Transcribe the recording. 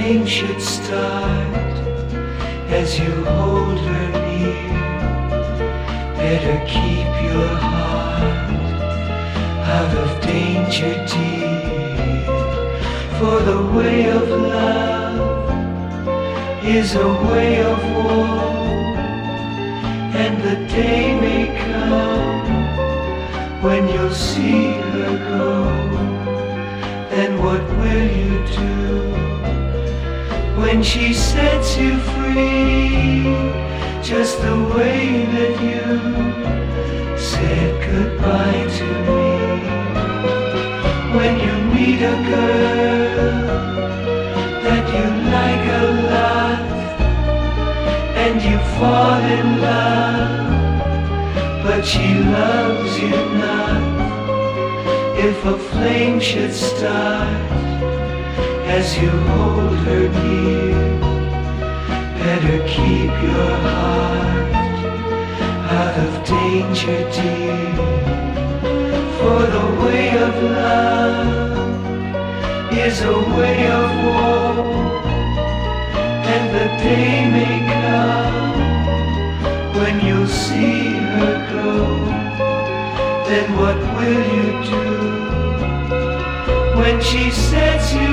flame should start as you hold her near. Better keep your heart out of danger, dear. For the way of love is a way of war, and the day may come when you'll see her go. Then what will you do when she sets you free, just the way that you said goodbye to me? When you meet a girl that you like a lot and you fall in love, but she loves you not. If a flame should start as you hold her near, better keep your heart out of danger, dear. For the way of love is a way of war, and the day may come when you'll see her go. Then what will you do when she sets you